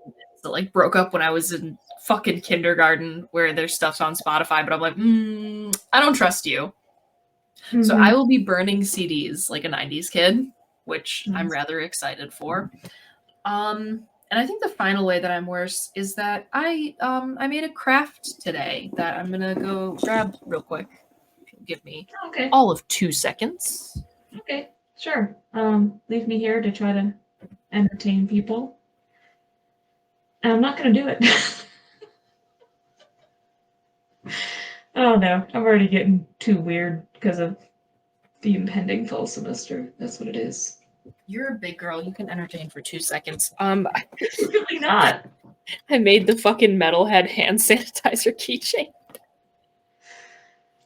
that like broke up when I was in fucking kindergarten, where their stuff's on Spotify, but I'm like, I don't trust you. So I will be burning CDs like a 90s kid, which I'm rather excited for. And I think the final way that I'm worse is that I made a craft today that I'm gonna go grab real quick. If you'll give me all of 2 seconds. Okay, sure. Leave me here to try to entertain people. And I'm not gonna do it. Oh no, I'm already getting too weird because of the impending fall semester. That's what it is. You're a big girl. You can entertain for 2 seconds. Really not. I made the fucking metalhead hand sanitizer keychain.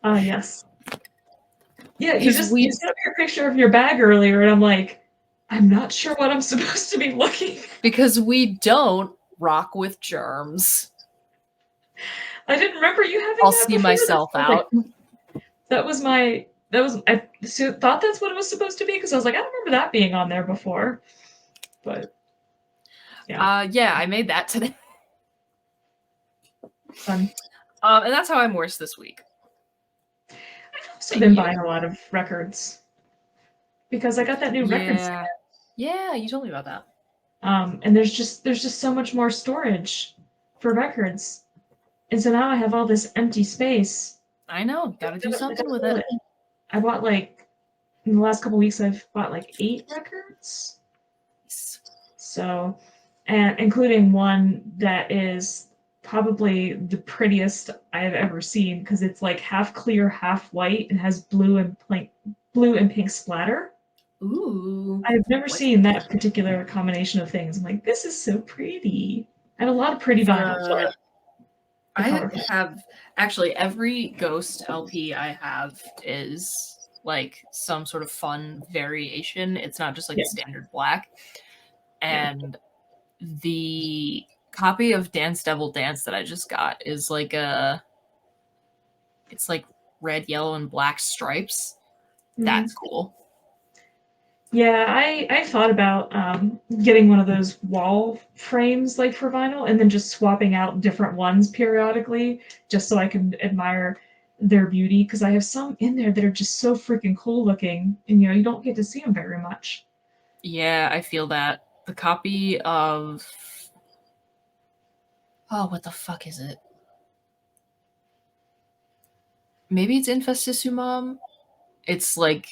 Ah, yes. Yeah, you 'Cause just we- you sent me a picture of your bag earlier, and I'm like, I'm not sure what I'm supposed to be looking. Because we don't rock with germs. I didn't remember you having. I'll that see before. myself out. That was my. I thought that's what it was supposed to be because I was like, I don't remember that being on there before. But yeah, I made that today. Fun. And that's how I'm worse this week. I've also been buying a lot of records because I got that new record stand. Yeah, you told me about that. And there's just so much more storage for records. And so now I have all this empty space. I know. Gotta do something with it. I bought like, in the last couple weeks, I've bought like 8 records. So, and including one that is probably the prettiest I've ever seen because it's like half clear, half white, and has blue and pink splatter. Ooh. I've never seen that particular combination of things. I'm like, this is so pretty. I have a lot of pretty vinyl. I have actually every Ghost LP I have is like some sort of fun variation. It's not just like a standard black. And the copy of Dance Devil Dance that I just got is like it's like red, yellow, and black stripes. That's cool. Yeah, I thought about getting one of those wall frames like for vinyl and then just swapping out different ones periodically just so I can admire their beauty because I have some in there that are just so freaking cool looking and you don't get to see them very much. Yeah, I feel that. The copy of what the fuck is it? Maybe it's Infestissumam. It's like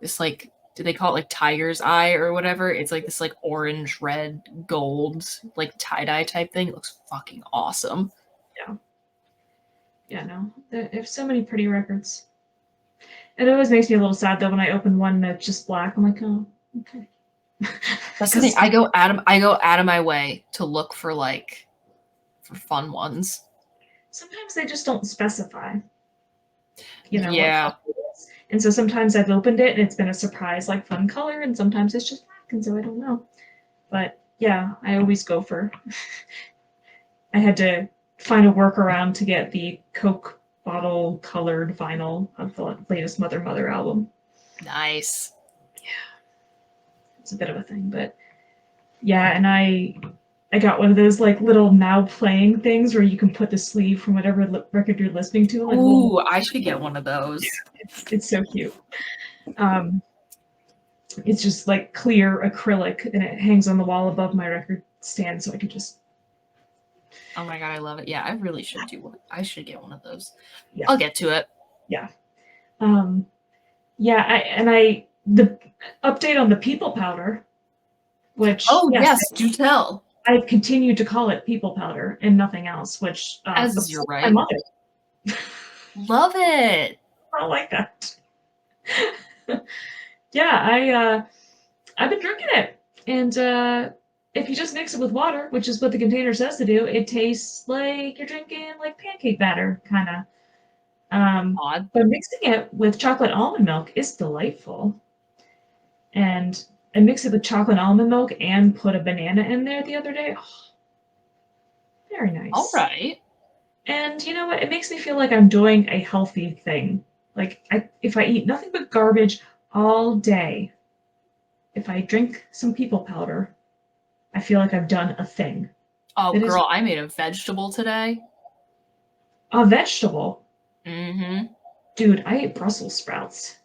this like do they call it like tiger's eye or whatever? It's like this like orange, red, gold, like tie-dye type thing. It looks fucking awesome. Yeah. Yeah, no. There's so many pretty records. It always makes me a little sad though when I open one that's just black. I'm like, oh, okay. That's the thing. I go out of my way to look for for fun ones. Sometimes they just don't specify. Yeah. And so sometimes I've opened it and it's been a surprise, like fun color, and sometimes it's just black, and so I don't know. But yeah, I always go for. I had to find a workaround to get the Coke bottle colored vinyl of the latest Mother Mother album. Nice. Yeah, it's a bit of a thing, but yeah, and I got one of those like little now playing things where you can put the sleeve from whatever record you're listening to. Like, ooh, I should get one of those. Yeah, it's so cute. It's just like clear acrylic and it hangs on the wall above my record stand so I could just. Oh my god, I love it. Yeah, I really should do one. I should get one of those. Yeah. I'll get to it. Yeah. The update on the people powder, which yes, do tell. I continue to call it people powder and nothing else, which as is your right. I love it. Love it. I like that. Yeah, I've been drinking it, and if you just mix it with water, which is what the container says to do, it tastes like you're drinking like pancake batter, kind of. Odd. But mixing it with chocolate almond milk is delightful. And I mixed it with chocolate almond milk and put a banana in there the other day. Oh, very nice. All right. And you know what? It makes me feel like I'm doing a healthy thing. Like if I eat nothing but garbage all day, if I drink some people powder, I feel like I've done a thing. Oh, girl, I made a vegetable today. A vegetable? Mm-hmm. Dude, I ate Brussels sprouts.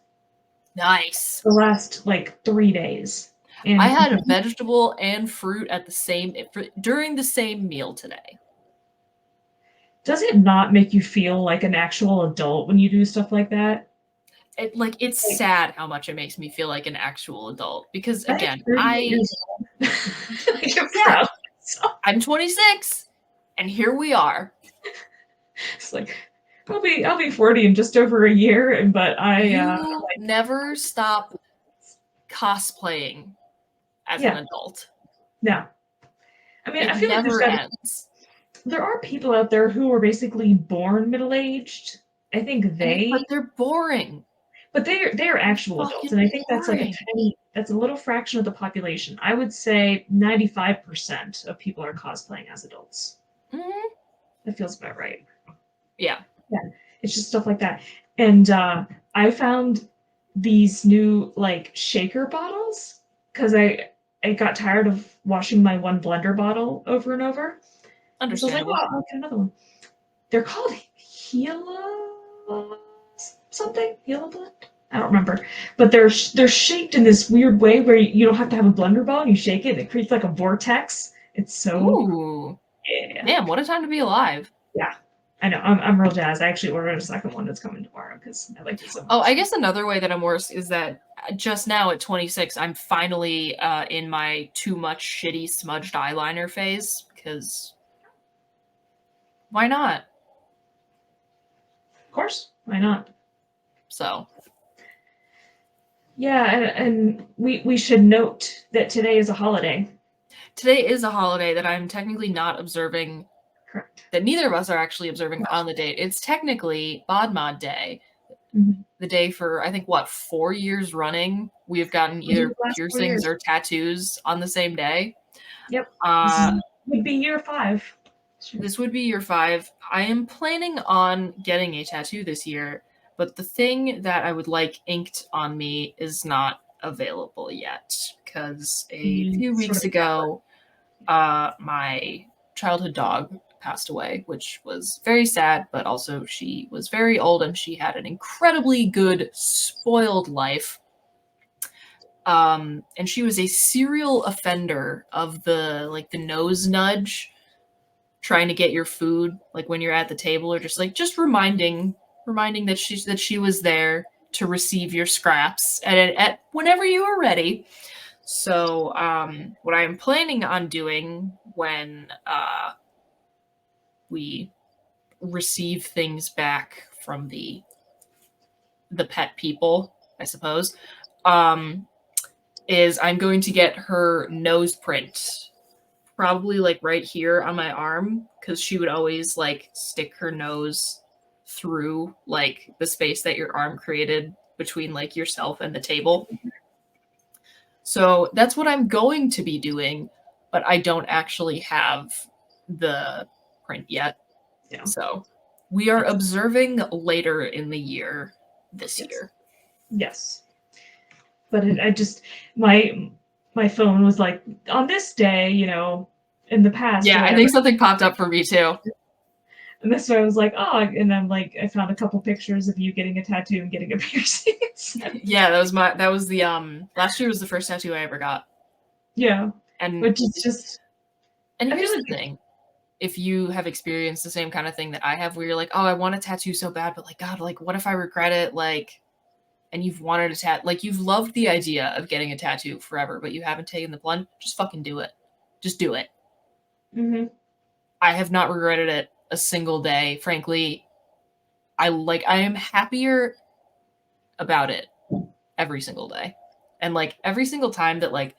Nice. The last 3 days. And I had a vegetable and fruit during the same meal today. Does it not make you feel like an actual adult when you do stuff like that? It's sad how much it makes me feel like an actual adult because again, I'm 26 and here we are. It's like I'll be 40 in just over a year, but you never stop cosplaying as an adult. No. I mean, it I feel never like ends. There are people out there who are basically born middle-aged. I think but they're boring. But they're actual adults, and I think that's that's a little fraction of the population. I would say 95% of people are cosplaying as adults. Mm-hmm. That feels about right. Yeah. Yeah. It's just stuff like that. And I found these new shaker bottles because I got tired of washing my one blender bottle over and over. Understandable. So I was like, I'll get another one. They're called Gila something? Gila blend? I don't remember. But they're shaped in this weird way where you don't have to have a blender ball and you shake it. It creates like a vortex. It's so... Ooh. Yeah. Damn, what a time to be alive. Yeah. I know. I'm real jazzed. I actually ordered a second one that's coming tomorrow because I like it so much. Oh, I guess another way that I'm worse is that just now at 26, I'm finally in my too much shitty smudged eyeliner phase because why not? Of course, why not? So Yeah, and we should note that today is a holiday. today is a holiday that I'm technically not observing. Correct. That neither of us are actually observing on the date. It's technically Bod Mod Day. Mhm. The day for, I think, 4 years running, we have gotten either The last 4 piercings years. or tattoos on the same day. Yep. Uh, Would be year 5. this would be year 5. I am planning on getting a tattoo this year, but the thing that I would like inked on me is not available yet because a few weeks ago, my childhood dog passed away, which was very sad, but also she was very old and she had an incredibly good, spoiled life. And she was a serial offender of the nose nudge, trying to get your food, like when you're at the table, or just reminding that she was there to receive your scraps at whenever you were ready. So what I'm planning on doing when we receive things back from the pet people, I suppose, is I'm going to get her nose print, probably like right here on my arm, because she would always like stick her nose through like the space that your arm created between like yourself and the table. So that's what I'm going to be doing, but I don't actually have the print yet. Yeah. So we are observing later in the year this year. Yes. But I just my phone was like on this day, in the past. Yeah, I think something popped up for me too. And that's why I was like, oh, and I'm like, I found a couple pictures of you getting a tattoo and getting a piercing. Yeah, that was the last year was the first tattoo I ever got. Yeah. And Which is just, and I here's feel the thing. If you have experienced the same kind of thing that I have, where you're like, oh, I want a tattoo so bad, but like, God, like, what if I regret it? Like, and you've wanted a tattoo, like, you've loved the idea of getting a tattoo forever, but you haven't taken the plunge, just fucking do it. Just do it. Mm-hmm. I have not regretted it a single day. Frankly, I am happier about it every single day. And like every single time that like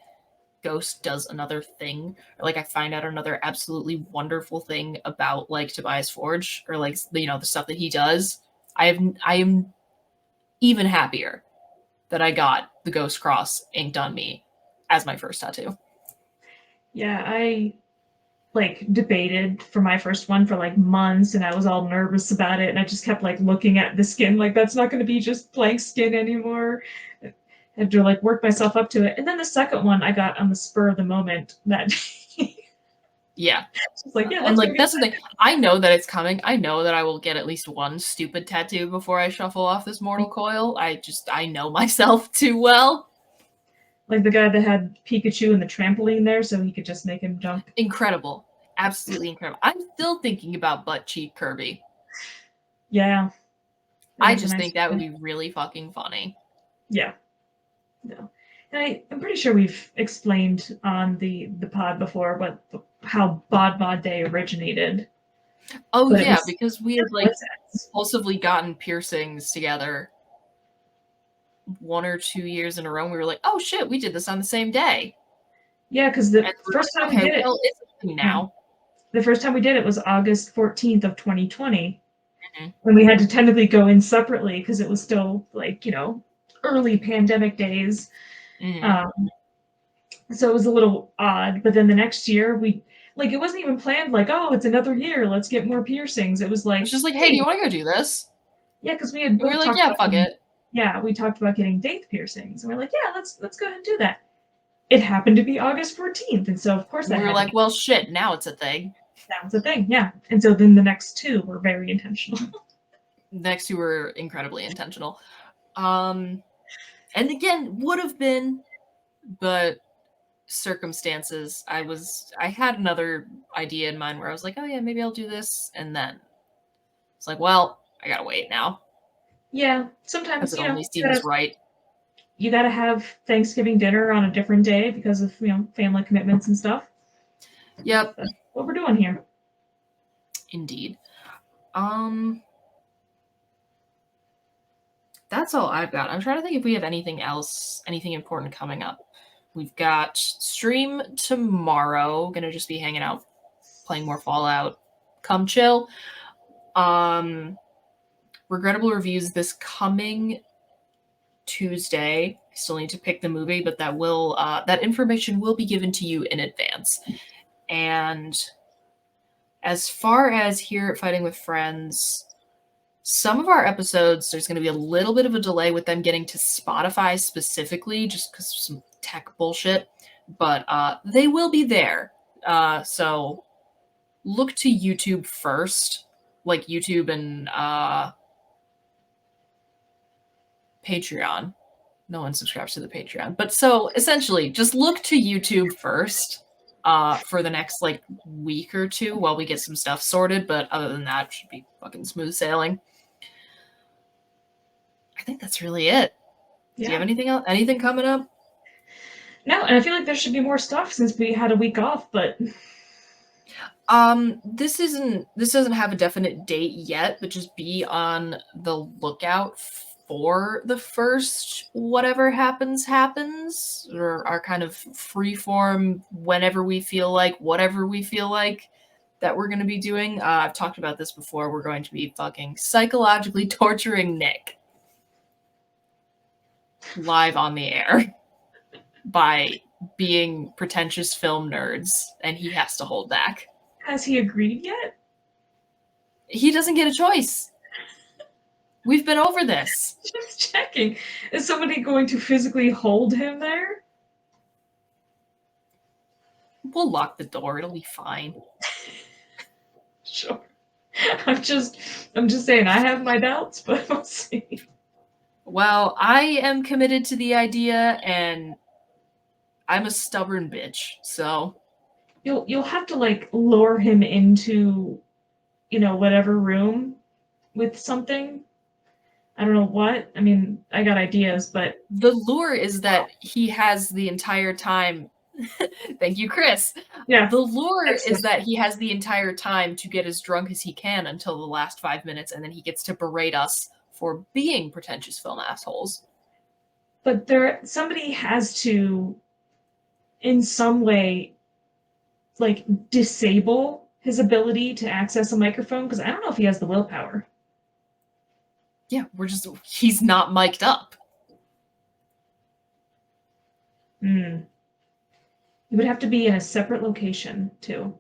Ghost does another thing, or like I find out another absolutely wonderful thing about like Tobias Forge, or like the stuff that he does, I am even happier that I got the Ghost Cross inked on me as my first tattoo. Yeah, I like debated for my first one for like months, and I was all nervous about it, and I just kept like looking at the skin, like that's not going to be just blank skin anymore. I had to like work myself up to it, and then the second one I got on the spur of the moment that day. Yeah. It's like, yeah, and like that's the thing. I know that it's coming. I know that I will get at least one stupid tattoo before I shuffle off this mortal coil. I know myself too well. Like the guy that had Pikachu and the trampoline there so he could just make him jump. Incredible. Absolutely incredible. I'm still thinking about butt cheek Kirby. Yeah. I just think that would be really fucking funny. Yeah. No. And I'm pretty sure we've explained on the pod before how Bod Mod Day originated. Oh But yeah, because we had like Blizzards. impulsively gotten piercings together 1 or 2 years in a row. We were like, oh shit, we did this on the same day. Yeah, because the first time we did it, it's a thing now. The first time we did it was August 14th of 2020. Mm-hmm. When we had to tentatively go in separately because it was still like, early pandemic days. Mm-hmm. So it was a little odd. But then the next year it wasn't even planned like, oh, it's another year, let's get more piercings. It was like, It's just like, hey, do you want to go do this? Yeah, because we had We were like, yeah, fuck it. Yeah, we talked about getting date piercings. And we're like, yeah, let's go ahead and do that. It happened to be August 14th. And so of course we were like, well shit, now it's a thing. That was a thing, yeah. And so then the next two were very intentional. The next two were incredibly intentional. And again, would have been, but circumstances. I had another idea in mind where I was like, oh yeah, maybe I'll do this, and then It's like, well, I gotta wait now Yeah, sometimes, because it only seems right. you gotta have Thanksgiving dinner on a different day because of, family commitments and stuff. Yep, That's what we're doing here. indeed. That's all I've got. I'm trying to think if we have anything else, anything important coming up. We've got stream tomorrow. Gonna just be hanging out, playing more Fallout. Come chill. Regrettable reviews this coming Tuesday. I still need to pick the movie, but that information will be given to you in advance. And as far as here at Fighting with Friends, some of our episodes, there's going to be a little bit of a delay with them getting to Spotify specifically, just because of some tech bullshit. But they will be there. So look to YouTube first, like YouTube and Patreon. No one subscribes to the Patreon. But so essentially, just look to YouTube first for the next week or two while we get some stuff sorted. But other than that, it should be fucking smooth sailing. I think that's really it. Yeah. Do you have anything else? Anything coming up? No, and I feel like there should be more stuff since we had a week off, but this doesn't have a definite date yet, but just be on the lookout for the first whatever happens, or our kind of freeform whenever we feel like, whatever we feel like that we're going to be doing. I've talked about this before. We're going to be fucking psychologically torturing Nick live on the air by being pretentious film nerds, and he has to hold back. Has he agreed yet? He doesn't get a choice. We've been over this. Just checking. Is somebody going to physically hold him there? We'll lock the door. It'll be fine. Sure. I'm just saying I have my doubts, but we'll see. Well, I am committed to the idea, and I'm a stubborn bitch, so You'll have to lure him into, whatever room with something. I don't know what. I mean, I got ideas, but the lure is that he has the entire time. Thank you, Chris. Yeah. The lure is that he has the entire time to get as drunk as he can until the last 5 minutes, and then he gets to berate us for being pretentious film assholes. But somebody has to, in some way, disable his ability to access a microphone, because I don't know if he has the willpower. Yeah, he's not mic'd up. He would have to be in a separate location, too.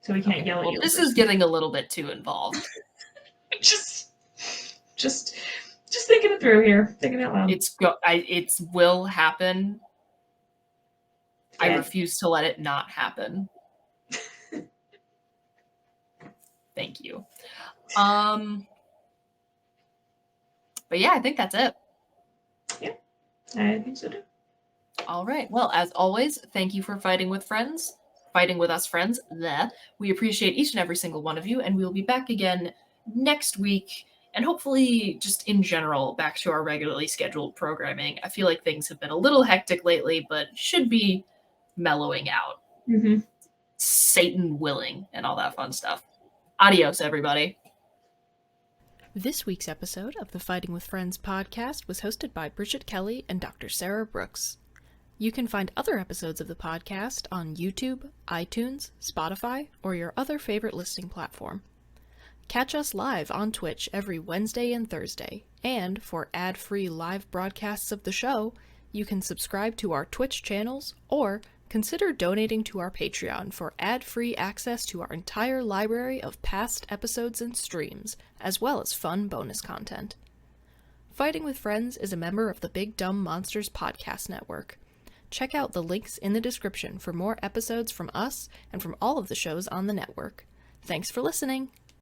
So he can't yell at you. This is getting a little bit too involved. Just thinking it through here. Thinking out loud. It will happen. Yeah. I refuse to let it not happen. Thank you. But yeah, I think that's it. Yeah, I think so too. All right. Well, as always, thank you for fighting with us friends. We appreciate each and every single one of you, and we'll be back again next week, and hopefully just in general back to our regularly scheduled programming. I feel like things have been a little hectic lately, but should be mellowing out. Mm-hmm. Satan willing and all that fun stuff. Adios, everybody. This week's episode of the Fighting with Friends podcast was hosted by Bridget Kelly and Dr. Sarah Brooks. You can find other episodes of the podcast on YouTube, iTunes, Spotify, or your other favorite listening platform. Catch us live on Twitch every Wednesday and Thursday, and for ad-free live broadcasts of the show, you can subscribe to our Twitch channels or consider donating to our Patreon for ad-free access to our entire library of past episodes and streams, as well as fun bonus content. Fighting with Friends is a member of the Big Dumb Monsters podcast network. Check out the links in the description for more episodes from us and from all of the shows on the network. Thanks for listening!